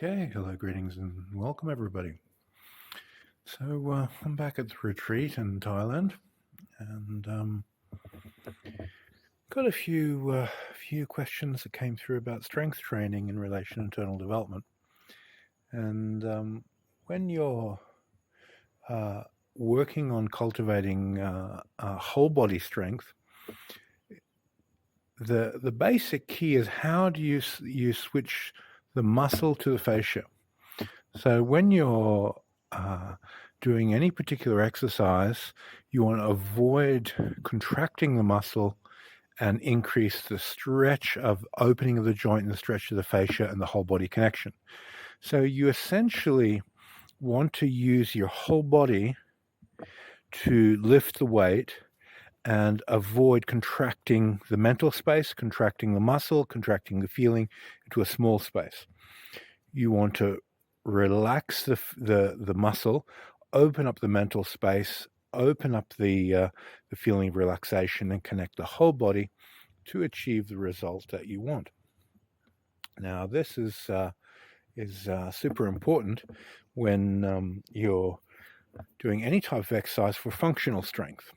Okay, hello, greetings, and welcome everybody. So I'm back at the retreat in Thailand, and got a few questions that came through about strength training in relation to internal development. And when you're working on cultivating whole body strength, the basic key is how do you switch the muscle to the fascia. So when you're doing any particular exercise, you want to avoid contracting the muscle and increase the stretch of opening of the joint and the stretch of the fascia and the whole body connection. So you essentially want to use your whole body to lift the weight and avoid contracting the mental space, contracting the muscle, contracting the feeling into a small space. You want to relax the muscle, open up the mental space, open up the feeling of relaxation, and connect the whole body to achieve the result that you want. Now, this is super important when you're doing any type of exercise for functional strength.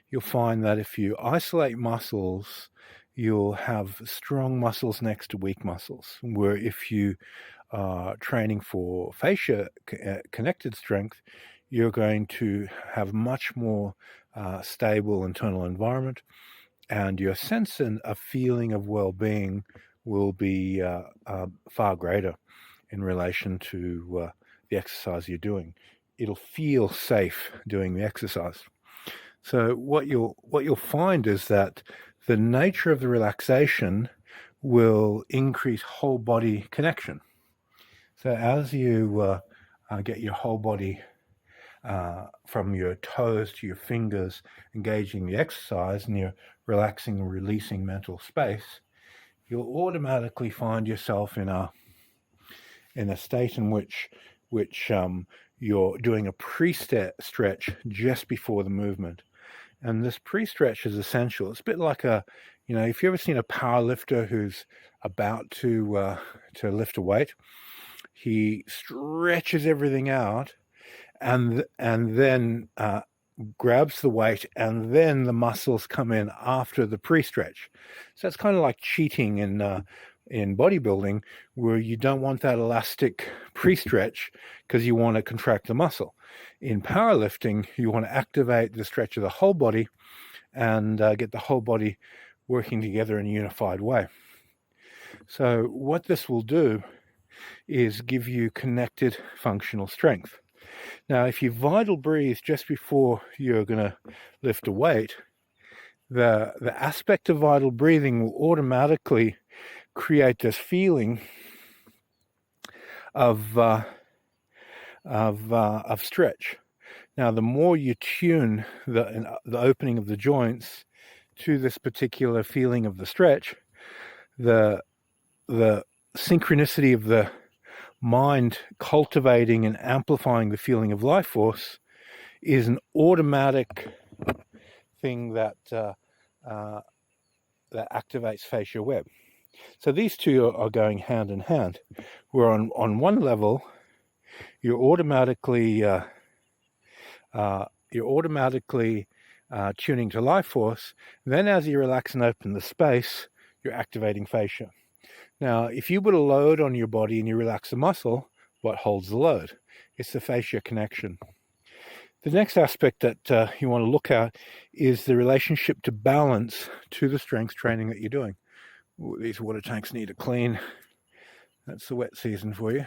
You'll find that if you isolate muscles, you'll have strong muscles next to weak muscles, where if you are training for fascia connected strength, you're going to have much more stable internal environment, and your sense and a feeling of well-being will be far greater in relation to the exercise you're doing. It'll feel safe doing the exercise. So what you'll find is that the nature of the relaxation will increase whole body connection. So as you get your whole body from your toes to your fingers engaging the exercise, and you're relaxing and releasing mental space, you'll automatically find yourself in a state in which you're doing a pre-stretch just before the movement. And this pre-stretch is essential. It's a bit like if you've ever seen a power lifter who's about to lift a weight, he stretches everything out and then grabs the weight, and then the muscles come in after the pre-stretch. So it's kind of like cheating in bodybuilding, where you don't want that elastic pre-stretch because you want to contract the muscle. In powerlifting, you want to activate the stretch of the whole body and get the whole body working together in a unified way. So what this will do is give you connected functional strength. Now, if you vital breathe just before you're going to lift a weight, the aspect of vital breathing will automatically create this feeling of stretch. Now, the more you tune the opening of the joints to this particular feeling of the stretch, the synchronicity of the mind cultivating and amplifying the feeling of life force is an automatic thing that activates fascia web. So these two are going hand in hand. Where on one level, you're automatically tuning to life force. Then, as you relax and open the space, you're activating fascia. Now, if you put a load on your body and you relax the muscle, what holds the load? It's the fascia connection. The next aspect that you want to look at is the relationship to balance to the strength training that you're doing. Ooh, these water tanks need a clean. That's the wet season for you.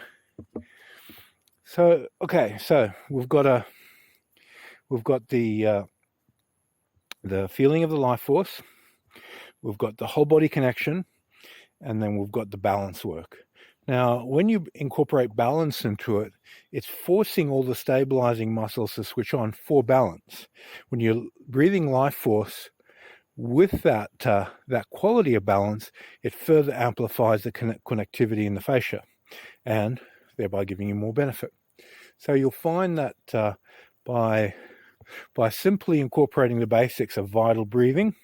So, okay, so we've got the feeling of the life force. We've got the whole body connection. And then we've got the balance work. Now, when you incorporate balance into it, it's forcing all the stabilizing muscles to switch on for balance. When you're breathing life force with that quality of balance, it further amplifies the connectivity in the fascia, and thereby giving you more benefit. So you'll find that by simply incorporating the basics of vital breathing,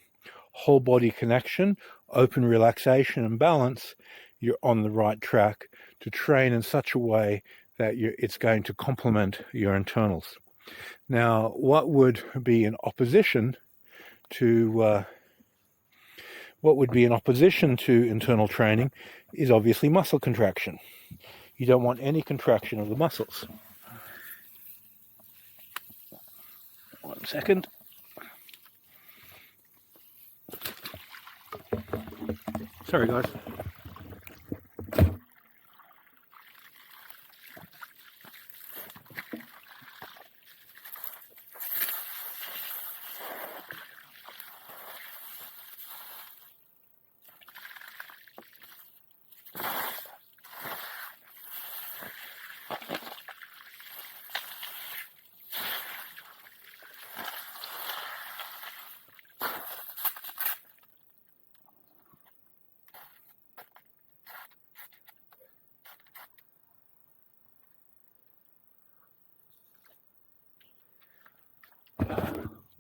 whole body connection, open relaxation and balance, you're on the right track to train in such a way that it's going to complement your internals. Now, what would be in opposition to internal training is obviously muscle contraction. You don't want any contraction of the muscles. 1 second. Sorry, guys.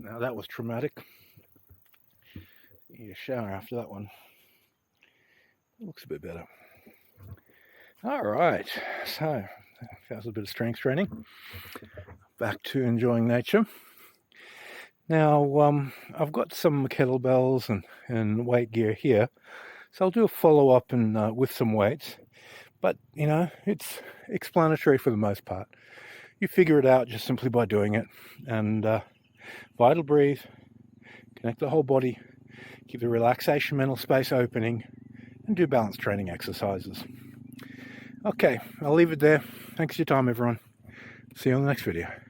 Now that was traumatic. Need a shower after that one. Looks a bit better. All right, so that was a bit of strength training. Back to enjoying nature. Now, I've got some kettlebells and weight gear here, so I'll do a follow-up and with some weights. But, you know, it's explanatory for the most part. You figure it out just simply by doing it. And vital breathe, connect the whole body, keep the relaxation mental space opening, and do balance training exercises. Okay, I'll leave it there. Thanks for your time, everyone. See you on the next video.